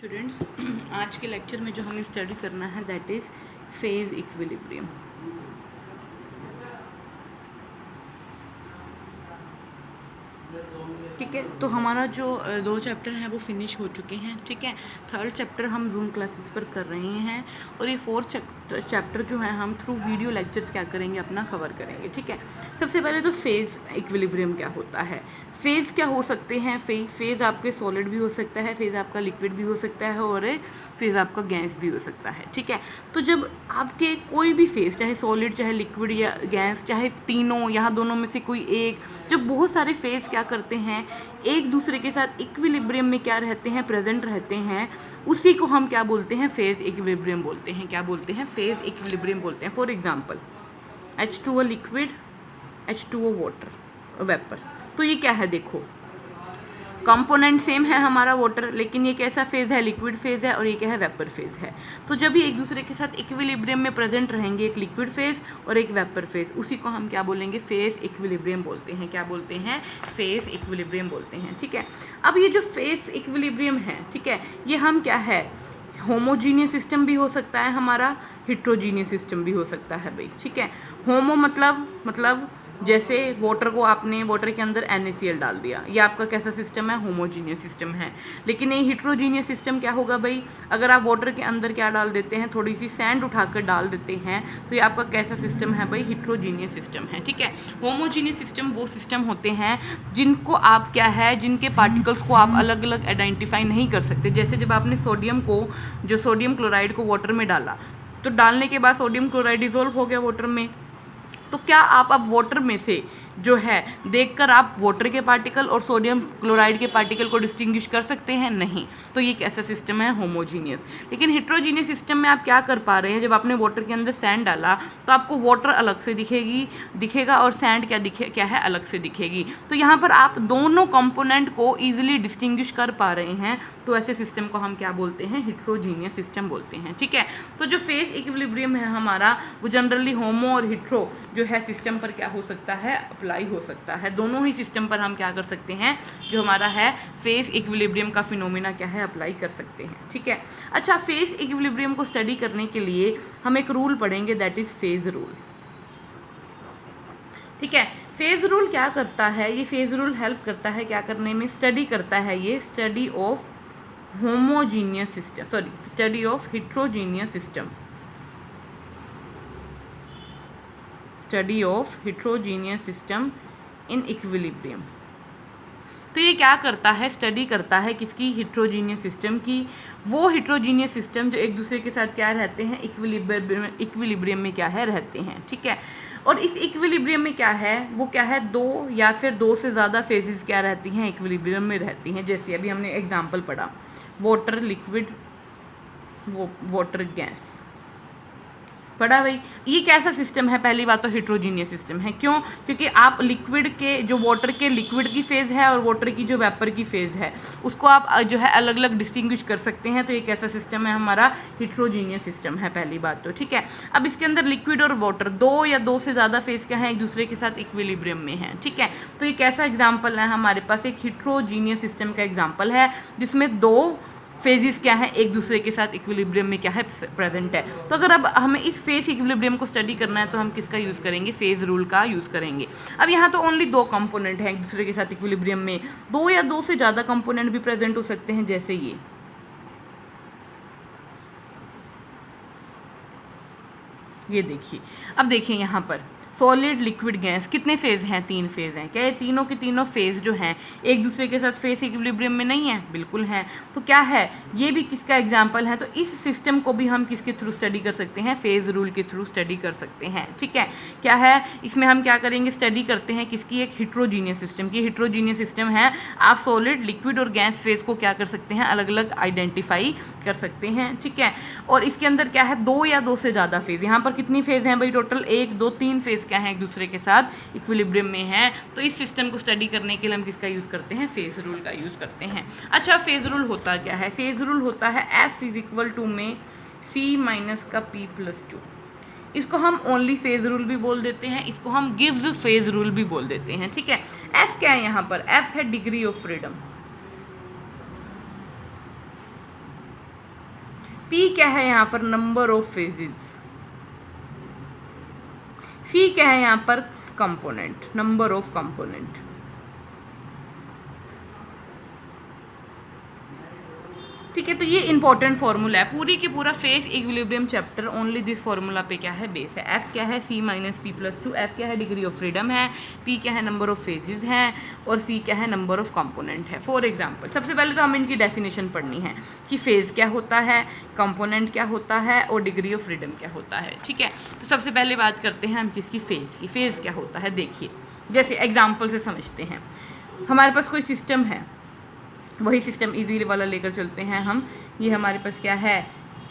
Students, आज के lecture में जो हमें स्टडी करना है दैट इज़ फेज इक्विलिब्रियम। ठीक है, तो हमारा जो 2 चैप्टर हैं वो फिनिश हो चुके हैं। ठीक है, 3rd चैप्टर हम जूम क्लासेस पर कर रहे हैं और ये 4th चैप्टर जो है हम थ्रू वीडियो लेक्चर्स क्या करेंगे, अपना कवर करेंगे। ठीक है, सबसे पहले तो फेज इक्विलिब्रियम क्या होता है। फेज़ क्या हो सकते हैं, फेज़ आपके सॉलिड भी हो सकता है, फेज़ आपका लिक्विड भी हो सकता है और फेज़ आपका गैस भी हो सकता है। ठीक है, तो जब आपके कोई भी फेज़, चाहे सॉलिड चाहे लिक्विड या गैस, चाहे तीनों, यहाँ दोनों में से कोई एक, जब बहुत सारे फेज़ क्या करते हैं, एक दूसरे के साथ इक्विलिब्रियम में क्या रहते हैं, प्रेजेंट रहते हैं, उसी को हम क्या बोलते हैं, फेज़ इक्विलिब्रियम बोलते हैं। क्या बोलते हैं, फेज़ इक्विलिब्रियम बोलते हैं। For example H2O liquid, H2O water vapour. तो ये क्या है, देखो कंपोनेंट सेम है हमारा वाटर, लेकिन ये कैसा फेज़ है, लिक्विड फेज़ है और ये क्या है, वेपर फेज़ है। तो जब ये एक दूसरे के साथ इक्विलिब्रियम में प्रेजेंट रहेंगे, एक लिक्विड फेज़ और एक वेपर फेज़, उसी को हम क्या बोलेंगे, फेज़ इक्विलिब्रियम बोलते हैं। क्या बोलते हैं, फेज़ इक्विलिब्रियम बोलते हैं। ठीक है, अब ये जो फेज़ इक्विलिब्रियम है, ठीक है, ये हम क्या है, होमोजीनियस सिस्टम भी हो सकता है हमारा, हिट्रोजीनियस सिस्टम भी हो सकता है भाई। ठीक है, होमो मतलब जैसे वाटर को आपने वाटर के अंदर NaCl डाल दिया, ये आपका कैसा सिस्टम है, होमोजीनियस सिस्टम है। लेकिन ये हिट्रोजीनियस सिस्टम क्या होगा भाई, अगर आप वाटर के अंदर क्या डाल देते हैं, थोड़ी सी सैंड उठाकर डाल देते हैं, तो ये आपका कैसा सिस्टम है भाई, हिट्रोजीनियस सिस्टम है। ठीक है, होमोजीनियस सिस्टम वो सिस्टम होते हैं जिनको आप क्या है, जिनके पार्टिकल्स को आप अलग अलग आइडेंटिफाई नहीं कर सकते। जैसे जब आपने सोडियम क्लोराइड को वाटर में डाला, तो डालने के बाद सोडियम क्लोराइड डिजोल्व हो गया वाटर में, तो क्या आप अब वाटर में से जो है देखकर आप वाटर के पार्टिकल और सोडियम क्लोराइड के पार्टिकल को डिस्टिंग्विश कर सकते हैं? नहीं। तो ये कैसा सिस्टम है, होमोजीनियस। लेकिन हिट्रोजीनियस सिस्टम में आप क्या कर पा रहे हैं, जब आपने वाटर के अंदर सैंड डाला तो आपको वाटर अलग से दिखेगा और सैंड क्या है, अलग से दिखेगी। तो यहाँ पर आप दोनों कंपोनेंट को ईजिली डिस्टिंग्विश कर पा रहे हैं, तो ऐसे सिस्टम को हम क्या बोलते हैं, हिट्रोजीनियस सिस्टम बोलते हैं। ठीक है, तो जो फेज इक्विलिब्रियम है हमारा, वो जनरली होमो और हिट्रो जो है सिस्टम पर क्या हो सकता है, अप्लाई हो सकता है। दोनों ही सिस्टम पर हम क्या कर सकते हैं, जो हमारा है फेज इक्विलिब्रियम का फिनोमेना क्या है, अप्लाई कर सकते हैं। ठीक है, अच्छा, फेज इक्विलिब्रियम को स्टडी करने के लिए हम एक रूल पढ़ेंगे, दैट इज फेज रूल। ठीक है, फेज रूल क्या करता है, ये फेज रूल हेल्प करता है क्या करने में, स्टडी करता है ये study of homogeneous system, study of heterogeneous system, study of heterogeneous system in equilibrium. तो ये क्या करता है, स्टडी करता है किसकी, हिट्रोजीनियस सिस्टम की। वो हिट्रोजीनियस सिस्टम जो एक दूसरे के साथ क्या रहते हैं, इक्विलिब्रियम में क्या है, रहते हैं। ठीक है, और इस इक्विलिब्रियम में क्या है, वो क्या है, 2 या फिर 2 से ज़्यादा फेजेस क्या रहती हैं, इक्विलिब्रियम में रहती हैं। जैसे अभी हमने एग्जाम्पल पढ़ा, वाटर लिक्विड, वाटर गैस पढ़ा भाई। ये कैसा सिस्टम है, पहली बात तो हिट्रोजीनियस सिस्टम है। क्यों, क्योंकि आप लिक्विड के जो वाटर के लिक्विड की फेज़ है और वाटर की जो वेपर की फेज़ है, उसको आप जो है अलग अलग डिस्टिंग्विश कर सकते हैं। तो ये कैसा सिस्टम है, हमारा हिट्रोजीनियस सिस्टम है, पहली बात तो। ठीक है, अब इसके अंदर लिक्विड और वाटर 2 या 2 से ज़्यादा फेज़ क्या है, एक दूसरे के साथ इक्विलिब्रियम में है। ठीक है, तो ये कैसा एग्जाम्पल है, हमारे पास एक हिट्रोजीनियस सिस्टम का एग्जाम्पल है, जिसमें 2 फेजेस क्या है, एक दूसरे के साथ इक्विलिब्रियम में क्या है, प्रेजेंट है। तो अगर अब हमें इस फेज इक्विलिब्रियम को स्टडी करना है, तो हम किसका यूज़ करेंगे, फेज रूल का यूज़ करेंगे। अब यहाँ तो ओनली 2 कंपोनेंट हैं एक दूसरे के साथ इक्विलिब्रियम में, 2 या 2 से ज़्यादा कंपोनेंट भी प्रेजेंट हो सकते हैं, जैसे ये देखिए। अब देखिए यहाँ पर सॉलिड लिक्विड गैस कितने फेज़ हैं, 3 फेज़ हैं। क्या ये तीनों के तीनों फेज़ जो हैं एक दूसरे के साथ फेज इक्विलिब्रियम में नहीं है, बिल्कुल हैं। तो क्या है, ये भी किसका एग्जाम्पल है, तो इस सिस्टम को भी हम किसके थ्रू स्टडी कर सकते हैं, फेज रूल के थ्रू स्टडी कर सकते हैं। ठीक है, क्या है, इसमें हम क्या करेंगे, स्टडी करते हैं किसकी, एक हिट्रोजीनियस सिस्टम की। हिट्रोजीनियस सिस्टम है, आप सॉलिड लिक्विड और गैस फेज़ को क्या कर सकते हैं, अलग अलग आइडेंटिफाई कर सकते हैं। ठीक है, और इसके अंदर क्या है, 2 या 2 से ज़्यादा फेज़। यहाँ पर कितनी फेज़ हैं भाई, टोटल 1 2 3 फेज़ क्या है, एक दूसरे के साथ इक्विलिब्रियम में है। तो इस सिस्टम को स्टडी करने के लिए हम किसका यूज़ करते हैं, फेज रूल का यूज़ करते हैं। अच्छा, फेज रूल होता क्या है, फेज रूल होता है F = में C - का P+2। इसको हम ओनली फेज रूल भी बोल देते हैं, इसको हम गिव्स फेज रूल भी बोल देते हैं। ठीक है, F क्या है, यहाँ पर F है डिग्री ऑफ फ्रीडम। P क्या है यहाँ पर, नंबर ऑफ फेजेस, C क्या है यहाँ पर, कंपोनेंट, नंबर ऑफ कंपोनेंट। ठीक है, तो ये इंपॉर्टेंट फॉर्मूला है पूरी की पूरा phase equilibrium chapter only this formula पे क्या है, बेस है। F क्या है, C minus P plus 2, F क्या है, डिग्री ऑफ फ्रीडम है, P क्या है, नंबर ऑफ फेजेस हैं, और C क्या है, नंबर ऑफ कंपोनेंट है। फॉर एग्जांपल सबसे पहले तो हमें इनकी डेफिनेशन पढ़नी है कि फेज क्या होता है, कंपोनेंट क्या होता है, और डिग्री ऑफ फ्रीडम क्या होता है। ठीक है, तो सबसे पहले बात करते हैं हम किसकी, फेज की। फेज क्या होता है देखिए, जैसे एग्जाम्पल से समझते हैं। हमारे पास कोई सिस्टम है, वही सिस्टम इजीली वाला लेकर चलते हैं हम। ये हमारे पास क्या है,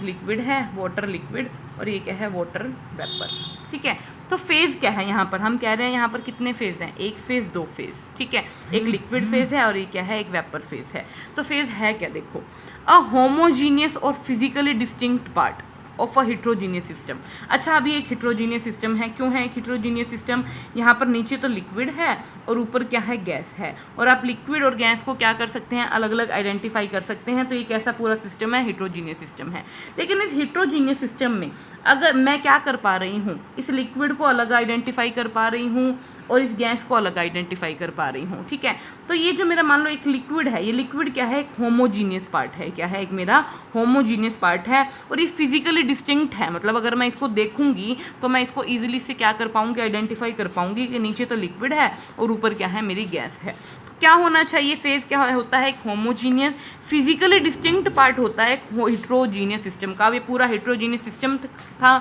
लिक्विड है, वाटर लिक्विड, और ये क्या है, वाटर वेपर। ठीक है, तो फेज़ क्या है यहाँ पर, हम कह रहे हैं यहाँ पर कितने फेज़ हैं, एक फेज़, दो फेज़। ठीक है, एक लिक्विड फेज़ है और ये क्या है, एक वेपर फेज़ है। तो फेज़ है क्या, देखो, अ होमोजीनियस और physically distinct part of a heterogeneous system. अच्छा, अभी एक हिट्रोजीनियस सिस्टम है, क्यों है एक हिट्रोजीनियस सिस्टम, यहाँ पर नीचे तो लिक्विड है और ऊपर क्या है, गैस है, और आप लिक्विड और गैस को क्या कर सकते हैं, अलग अलग आइडेंटिफाई कर सकते हैं। तो ये कैसा पूरा सिस्टम है, हिट्रोजीनियस सिस्टम है। लेकिन इस हिट्रोजीनियस सिस्टम में अगर मैं क्या कर पा रही हूँ, इस लिक्विड को अलग आइडेंटिफाई कर पा रही हूँ और इस गैस को अलग आइडेंटिफाई कर पा रही हूँ। ठीक है, तो ये जो मेरा मान लो एक लिक्विड है, ये लिक्विड क्या है, एक होमोजीनियस पार्ट है, क्या है, एक मेरा होमोजीनियस पार्ट है, और ये फिजिकली डिस्टिंक्ट है। मतलब अगर मैं इसको देखूंगी तो मैं इसको ईजिली से क्या कर पाऊंगी, आइडेंटिफाई कर पाऊंगी कि नीचे तो लिक्विड है और ऊपर क्या है, मेरी गैस है। क्या होना चाहिए, फेज क्या होता है, एक होमोजीनियस फिजिकली डिस्टिंक्ट पार्ट होता है हिट्रोजीनियस सिस्टम का। ये पूरा हिट्रोजीनियस सिस्टम था,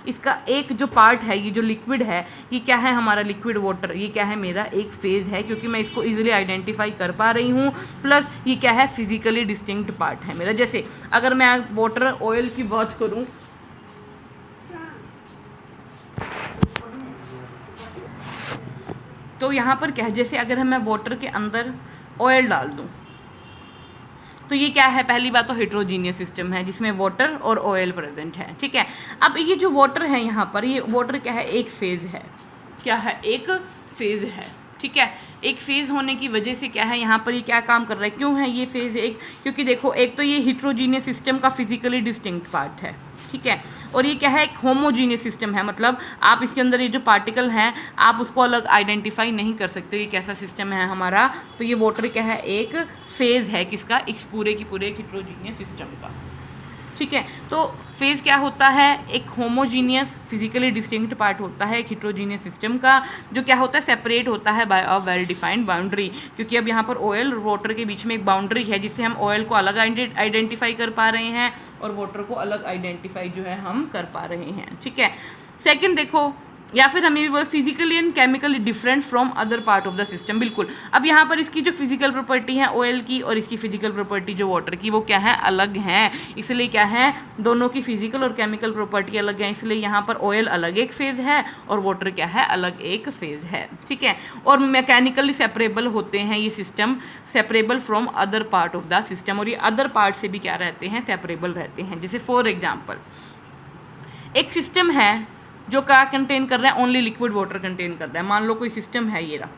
इसका एक जो पार्ट है, ये जो लिक्विड है, ये क्या है, हमारा लिक्विड वाटर, ये क्या है, मेरा एक फेज है, क्योंकि मैं इसको इजीली आइडेंटिफाई कर पा रही हूँ। प्लस ये क्या है, फिजिकली डिस्टिंक्ट पार्ट है मेरा। जैसे अगर मैं वाटर ऑयल की बात करूँ, तो यहाँ पर क्या है, जैसे अगर मैं वाटर के अंदर ऑयल डाल दूँ तो ये क्या है, पहली बात तो हिट्रोजीनियस सिस्टम है जिसमें वाटर और ऑयल प्रेजेंट है। ठीक है, अब ये जो वाटर है यहाँ पर, ये वाटर क्या है, एक फेज है, क्या है, एक फेज है। ठीक है, एक फेज होने की वजह से क्या है, यहाँ पर ये क्या काम कर रहा है, क्यों है ये फेज एक, क्योंकि देखो एक तो ये हिट्रोजीनियस सिस्टम का फिजिकली डिस्टिंक्ट पार्ट है। ठीक है, और ये क्या है, एक होमोजीनियस सिस्टम है, मतलब आप इसके अंदर ये जो पार्टिकल हैं आप उसको अलग आइडेंटिफाई नहीं कर सकते। ये कैसा सिस्टम है हमारा, तो ये वाटर क्या है, एक फेज है किसका, इस पूरे की पूरे हिट्रोजीनियस सिस्टम का। ठीक है, तो फेज क्या होता है, एक होमोजीनियस फिजिकली डिस्टिंक्ट पार्ट होता है एक हिट्रोजीनियस सिस्टम का, जो क्या होता है, सेपरेट होता है by a well defined boundary. क्योंकि अब यहाँ पर ऑयल और वाटर के बीच में एक बाउंड्री है जिससे हम ऑयल को अलग आइडेंटिफाई कर पा रहे हैं और वाटर को अलग आइडेंटिफाई जो है हम कर पा रहे हैं। ठीक है, सेकेंड देखो, या फिर हमें भी बोल physically and chemically different from other part of the system. बिल्कुल, अब यहाँ पर इसकी जो फिजिकल प्रॉपर्टी है ऑयल की और इसकी फिजिकल प्रॉपर्टी जो वाटर की, वो क्या है, अलग हैं। इसलिए क्या है, दोनों की फिजिकल और केमिकल प्रॉपर्टी अलग है, इसलिए यहाँ पर ऑयल अलग एक फेज है और वाटर क्या है, अलग एक फेज है। ठीक है, और मैकेनिकली सेपरेबल होते हैं ये system, separable from other part of the system, और ये अदर पार्ट से भी क्या रहते हैं, सेपरेबल रहते हैं। जैसे फॉर एग्जाम्पल एक सिस्टम है जो क्या कंटेन कर रहा है, ओनली लिक्विड वाटर कंटेन कर रहा है। मान लो कोई सिस्टम है ये रहा,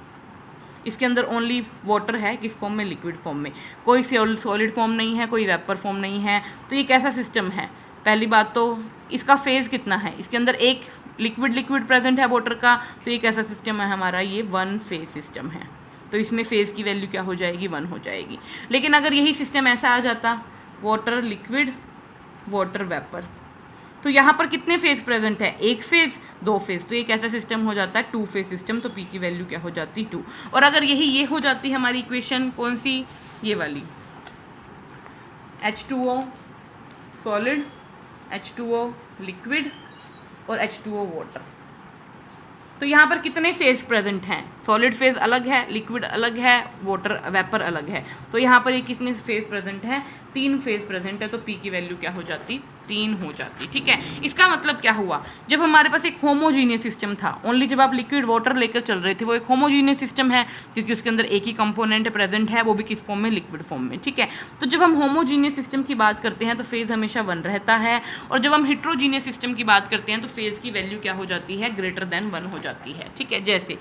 इसके अंदर ओनली वाटर है, किस फॉर्म में, लिक्विड फॉर्म में, कोई सॉलिड फॉर्म नहीं है, कोई वेपर फॉर्म नहीं है। तो ये कैसा सिस्टम है, पहली बात तो इसका फेज कितना है, इसके अंदर एक लिक्विड प्रेजेंट है वाटर का, तो ये कैसा सिस्टम है हमारा, ये वन फेज सिस्टम है। तो इसमें फेज की वैल्यू क्या हो जाएगी, 1 हो जाएगी। लेकिन अगर यही सिस्टम ऐसा आ जाता, वाटर लिक्विड वाटर वेपर, तो यहाँ पर कितने फेज प्रेजेंट है, एक फेज, दो फेज, तो ये कैसा सिस्टम हो जाता है, 2 फेज सिस्टम। तो P की वैल्यू क्या हो जाती, 2। और अगर ये हो जाती है हमारी इक्वेशन, कौन सी, ये वाली, H2O सॉलिड, H2O लिक्विड और H2O वाटर, तो यहाँ पर कितने फेज प्रेजेंट हैं, सॉलिड फेज अलग है, लिक्विड अलग है, वाटर वेपर अलग है। तो यहाँ पर ये कितने फेज प्रेजेंट है, 3 फेज प्रेजेंट है। तो P की वैल्यू क्या हो जाती, 3 हो जाती। ठीक है, इसका मतलब क्या हुआ, जब हमारे पास एक होमोजीनियस सिस्टम था, ओनली जब आप लिक्विड वाटर लेकर चल रहे थे, वो एक होमोजीनियस सिस्टम है क्योंकि उसके अंदर एक ही कंपोनेंट प्रेजेंट है, वो भी किस फॉर्म में, लिक्विड फॉर्म में। ठीक है, तो जब हम होमोजीनियस सिस्टम की बात करते हैं तो फेज हमेशा 1 रहता है, और जब हम हिट्रोजीनियस सिस्टम की बात करते हैं तो फेज की वैल्यू क्या हो जाती है, ग्रेटर देन 1 हो जाती है। ठीक है, जैसे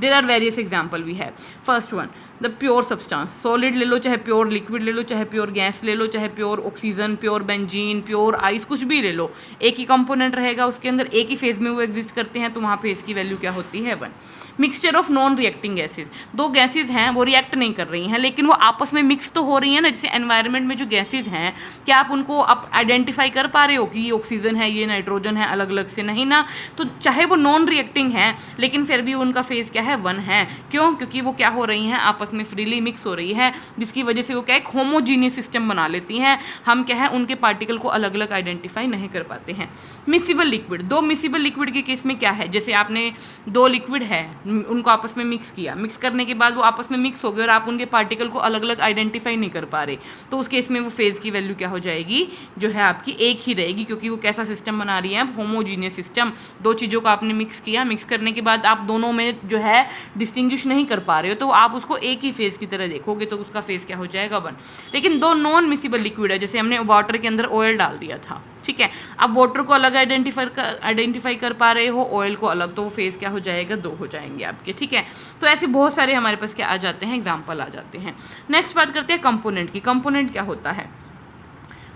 there are various example we have. First one, the pure substance, solid ले लो चाहे प्योर लिक्विड ले लो, चाहे प्योर गैस ले लो, चाहे pure oxygen, pure benzene, pure ice, कुछ भी ले लो, एक ही कंपोनेंट रहेगा उसके अंदर, एक ही फेज में वो एग्जिस्ट करते हैं, तो वहाँ फेज की वैल्यू क्या होती है 1। Mixture of non reacting gases, दो गैसेज हैं वो रिएक्ट नहीं कर रही हैं लेकिन वो आपस में मिक्स तो हो रही हैं ना, जैसे एनवायरनमेंट में जो गैसेज हैं क्या आप उनको आप आइडेंटिफाई कर पा रहे हो कि ये ऑक्सीजन है, ये नाइट्रोजन है, अलग अलग से नहीं ना, तो चाहे वो नॉन रिएक्टिंग है लेकिन फिर भी उनका फेज क्या है 1 है। क्यों? क्योंकि वो क्या हो रही हैं, आपस में फ्रीली मिक्स हो रही है, जिसकी वजह से वो क्या एक होमोजीनियस सिस्टम बना लेती हैं, हम क्या है उनके पार्टिकल को अलग अलग आइडेंटिफाई नहीं कर पाते हैं। मिसिबल लिक्विड, दो मिसिबल लिक्विड के केस में क्या है, जैसे आपने दो लिक्विड है उनको आपस में मिक्स किया, मिक्स करने के बाद वो आपस में मिक्स हो गए और आप उनके पार्टिकल को अलग अलग आइडेंटिफाई नहीं कर पा रहे, तो उस केस में वो फेज की वैल्यू क्या हो जाएगी, जो है आपकी एक ही रहेगी, क्योंकि वो कैसा सिस्टम बना रही है, होमोजीनियस सिस्टम। दो चीज़ों को आपने मिक्स किया, मिक्स करने के बाद आप दोनों में जो है डिस्टिंग्विश नहीं कर पा रहे हो, तो आप उसको एक ही फेज की तरह देखोगे, तो उसका फेज क्या हो जाएगा 1। लेकिन दो नॉन मिसिबल लिक्विड है, जैसे हमने वाटर के अंदर ऑयल डाल दिया था, ठीक है, अब वाटर को अलग आइडेंटिफाई कर पा रहे हो, ऑयल को अलग, तो वो फेज क्या हो जाएगा 2 हो जाएंगे आपके, ठीक है। तो ऐसे बहुत सारे हमारे पास क्या आ जाते हैं, एग्जाम्पल आ जाते हैं। नेक्स्ट बात करते हैं कंपोनेंट की। कंपोनेंट क्या होता है?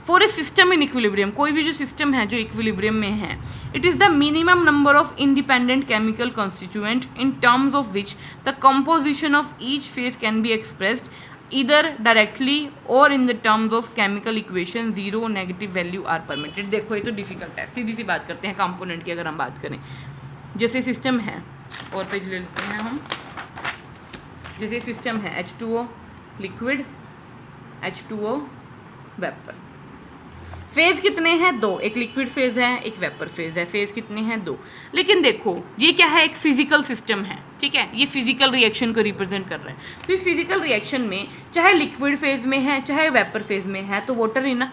For a system in equilibrium, कोई भी जो सिस्टम है जो इक्विलिब्रियम में है, it is the minimum number of independent chemical constituent in terms of which the composition of each phase can be expressed either directly or in the terms of chemical equation, 0 negative value are permitted. देखो ये तो difficult है, सीधी सी बात करते हैं component की। अगर हम बात करें, जैसे सिस्टम है, और पेज ले लेते हैं हम, जैसे सिस्टम है H2O liquid, H2O vapour, phase कितने हैं 2, एक लिक्विड फेज है एक वेपर फेज है, फेज कितने हैं 2। लेकिन देखो ये क्या है, एक फिजिकल सिस्टम है, ठीक है, ये फिजिकल रिएक्शन को रिप्रेजेंट कर रहा है। तो इस फिजिकल रिएक्शन में चाहे लिक्विड फेज में है चाहे वेपर फेज में है, तो वाटर ही ना,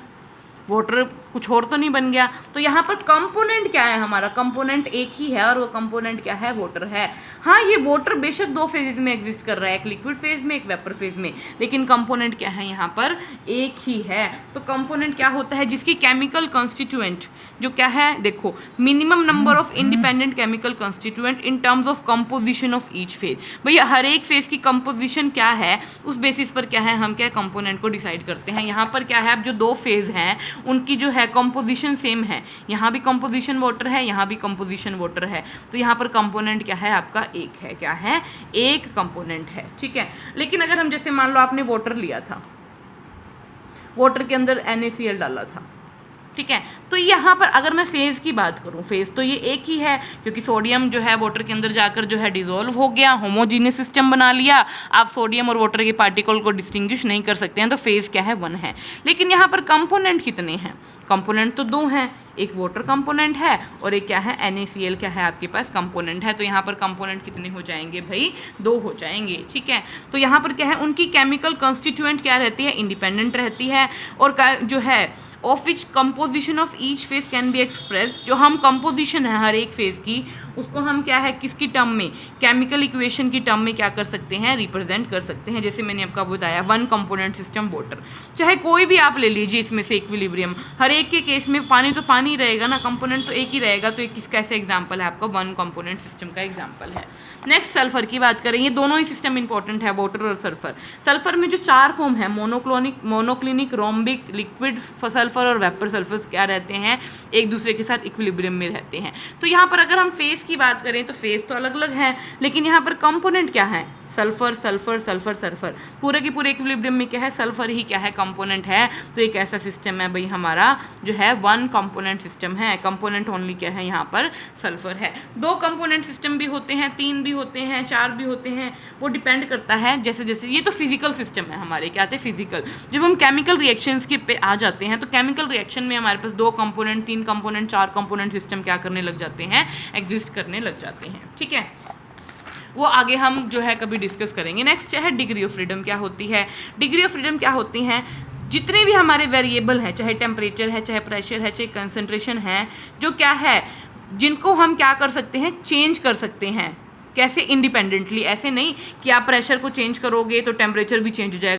वाटर कुछ और तो नहीं बन गया। तो यहाँ पर कंपोनेंट क्या है, हमारा कंपोनेंट एक ही है और वो कंपोनेंट क्या है, वाटर है। हाँ, ये वाटर बेशक 2 फेजेज में एग्जिस्ट कर रहा है, एक लिक्विड फेज में एक वेपर फेज में, लेकिन कंपोनेंट क्या है यहाँ पर, एक ही है। तो कंपोनेंट क्या होता है, जिसकी केमिकल कॉन्स्टिट्यूएंट जो क्या है, देखो minimum number of independent chemical constituent in terms of composition of each phase. भैया हर एक फेज की कंपोजिशन क्या है, उस बेसिस पर क्या है हम क्या कंपोनेंट को डिसाइड करते हैं। यहाँ पर क्या है, अब जो 2 फेज हैं उनकी जो है कंपोजिशन सेम है, यहाँ भी कंपोजिशन वाटर है, यहाँ भी कंपोजिशन वाटर है, तो यहाँ पर कंपोनेंट क्या है आपका एक है, क्या है, एक कंपोनेंट है, ठीक है। लेकिन अगर हम जैसे मान लो आपने वाटर लिया था, वाटर के अंदर NaCl डाला था, ठीक है, तो यहाँ पर अगर मैं फेज़ की बात करूँ, फेज़ तो ये एक ही है, क्योंकि सोडियम जो है वाटर के अंदर जाकर जो है डिसॉल्व हो गया, होमोजीनियस सिस्टम बना लिया। आप सोडियम और वाटर के पार्टिकल को डिस्टिंग्विश नहीं कर सकते हैं, तो फेज़ क्या है 1 है। लेकिन यहाँ पर कंपोनेंट कितने हैं, कंपोनेंट तो 2 हैं, एक वाटर कंपोनेंट है और एक क्या है NaCl क्या है आपके पास कंपोनेंट है। तो यहाँ पर कंपोनेंट कितने हो जाएंगे भाई, 2 हो जाएंगे, ठीक है। तो यहाँ पर क्या है, उनकी केमिकल कॉन्स्टिट्यूएंट क्या रहती है, इंडिपेंडेंट रहती है, और जो है of which composition of each phase can be expressed, जो हम कंपोजिशन है हर एक फेज की, उसको हम क्या है किसकी टर्म में, केमिकल इक्वेशन की टर्म में क्या कर सकते हैं, रिप्रेजेंट कर सकते हैं। जैसे मैंने आपको बताया 1 कंपोनेंट सिस्टम वाटर, चाहे कोई भी आप ले लीजिए इसमें से इक्विलिब्रियम, हर एक के केस में पानी तो पानी रहेगा ना, कंपोनेंट तो एक ही रहेगा। तो एक किसका ऐसा एग्जाम्पल है आपका 1 कंपोनेंट सिस्टम का एग्जाम्पल है। नेक्स्ट सल्फर की बात करें, ये दोनों ही सिस्टम इंपॉर्टेंट है, वाटर और सल्फर। सल्फर में जो 4 फॉर्म है, मोनोक्लिनिक, रोम्बिक, लिक्विड सल्फर और वेपर सल्फर क्या रहते हैं, एक दूसरे के साथ इक्विलिब्रियम में रहते हैं। तो यहाँ पर अगर हम फेज की बात करें तो फेज तो अलग अलग है, लेकिन यहाँ पर कंपोनेंट क्या है, सल्फर सल्फर सल्फर सल्फर, पूरे के पूरे इक्विलिब्रियम में क्या है, सल्फर ही क्या है कंपोनेंट है। तो एक ऐसा सिस्टम है भाई हमारा जो है 1 कंपोनेंट सिस्टम है, कंपोनेंट ओनली क्या है यहाँ पर सल्फर है। 2 कंपोनेंट सिस्टम भी होते हैं, 3 भी होते हैं, 4 भी होते हैं, वो डिपेंड करता है जैसे जैसे। ये तो फिजिकल सिस्टम है हमारे, क्या थे फिजिकल। जब हम केमिकल रिएक्शंस के पे आ जाते हैं तो केमिकल रिएक्शन में हमारे पास 2 कंपोनेंट, 3 कंपोनेंट, 4 कंपोनेंट सिस्टम क्या करने लग जाते हैं, एग्जिस्ट करने लग जाते हैं, ठीक है। वो आगे हम जो है कभी डिस्कस करेंगे। नेक्स्ट है डिग्री ऑफ फ्रीडम क्या होती है। डिग्री ऑफ फ्रीडम क्या होती हैं, जितने भी हमारे वेरिएबल हैं, चाहे टेम्परेचर है, चाहे प्रेशर है, चाहे कंसंट्रेशन है, जो क्या है जिनको हम क्या कर सकते हैं, चेंज कर सकते हैं। कैसे, इंडिपेंडेंटली, ऐसे नहीं कि आप प्रेशर को चेंज करोगे तो टेम्परेचर भी चेंज हो जाएगा।